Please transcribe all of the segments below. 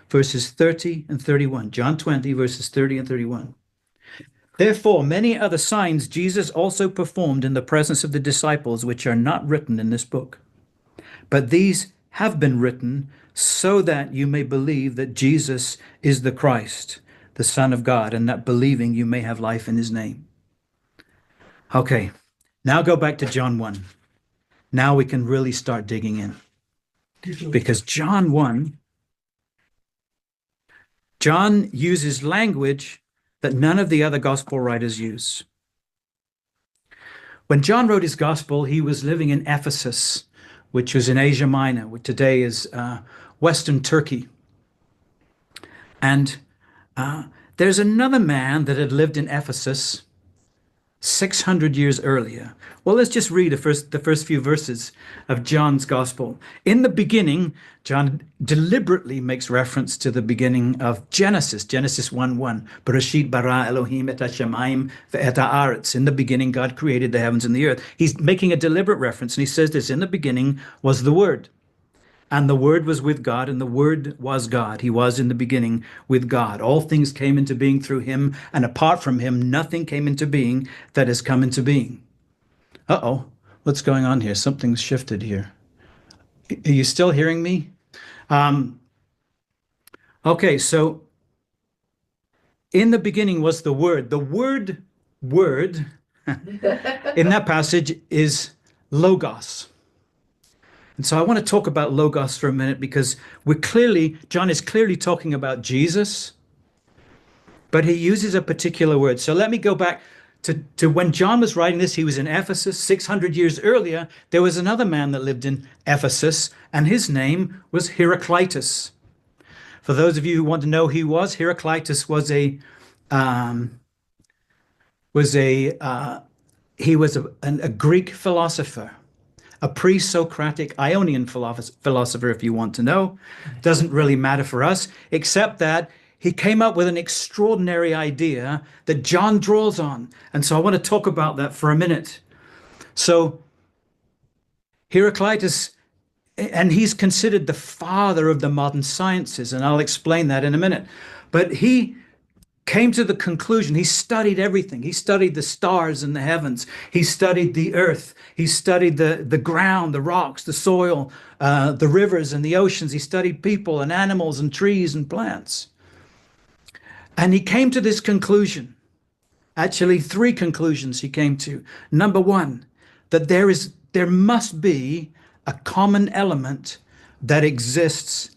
verses 30 and 31. John 20, verses 30 and 31. Therefore, many other signs Jesus also performed in the presence of the disciples, which are not written in this book. But these have been written so that you may believe that Jesus is the Christ, the Son of God, and that believing you may have life in his name. Okay, now go back to John 1. Now we can really start digging in. Because John 1, John uses language that none of the other gospel writers use. When John wrote his gospel, he was living in Ephesus, which was in Asia Minor, which today is Western Turkey. And there's another man that had lived in Ephesus 600 years earlier. Well, let's just read the first few verses of John's gospel. In the beginning, John deliberately makes reference to the beginning of Genesis 1:1. Bereshit bara Elohim et hashamayim ve'et haaretz. In the beginning, God created the heavens and the earth. He's making a deliberate reference, and he says this: in the beginning was the Word. And the Word was with God, and the Word was God. He was in the beginning with God. All things came into being through him, and apart from him, nothing came into being that has come into being. Uh-oh, what's going on here? Something's shifted here. Are you still hearing me? Okay, so in the beginning was the Word. The word in that passage is logos. And so I want to talk about logos for a minute, because John is clearly talking about Jesus, but he uses a particular word. So let me go back to when John was writing this. He was in Ephesus 600 years earlier. There was another man that lived in Ephesus, and his name was Heraclitus. For those of you who want to know who he was, Heraclitus was a Greek philosopher. A pre-Socratic Ionian philosopher, if you want to know. Doesn't really matter for us, except that he came up with an extraordinary idea that John draws on. And so I want to talk about that for a minute. So Heraclitus, and he's considered the father of the modern sciences, and I'll explain that in a minute. But he came to the conclusion, he studied everything. He studied the stars in the heavens. He studied the earth. He studied the ground, the rocks, the soil, the rivers and the oceans. He studied people and animals and trees and plants. And he came to this conclusion, actually 3 conclusions he came to. Number 1, that there must be a common element that exists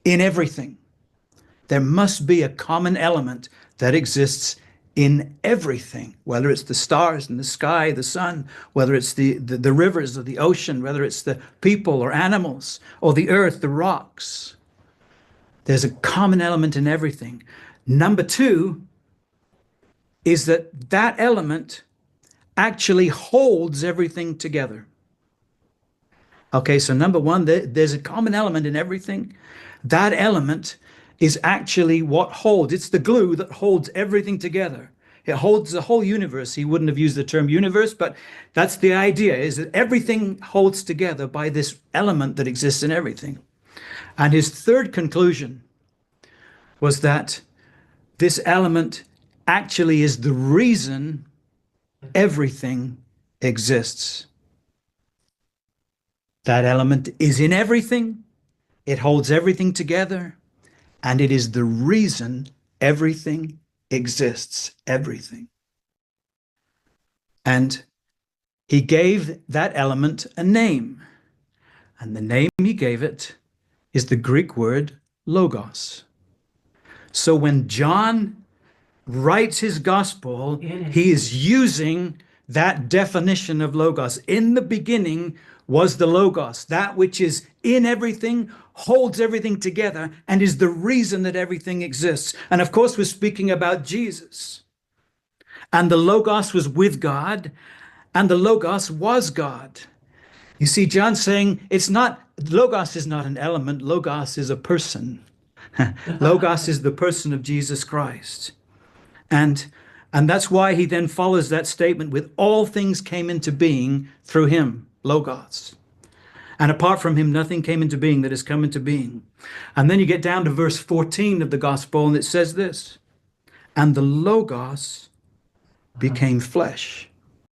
in everything. There must be a common element that exists in everything, whether it's the stars and the sky, the sun, whether it's the rivers or the ocean, whether it's the people or animals or the earth, the rocks. There's a common element in everything. Number 2 is that element actually holds everything together. Okay, so number 1, there's a common element in everything. That element is actually what holds. It's the glue that holds everything together. It holds the whole universe. He wouldn't have used the term universe, but that's the idea, is that everything holds together by this element that exists in everything. And his 3rd conclusion was that this element actually is the reason everything exists. That element is in everything. It holds everything together. And it is the reason everything exists, everything. And he gave that element a name. And the name he gave it is the Greek word logos. So when John writes his gospel, he is using that definition of logos. In the beginning was the logos, that which is in everything, holds everything together, and is the reason that everything exists. And of course, we're speaking about Jesus. And the logos was with God, and the logos was God. You see, John's saying logos is not an element, logos is a person. Logos is the person of Jesus Christ. And that's why he then follows that statement with all things came into being through him, logos. And apart from him, nothing came into being that has come into being. And then you get down to verse 14 of the gospel, and it says this, and the Logos became flesh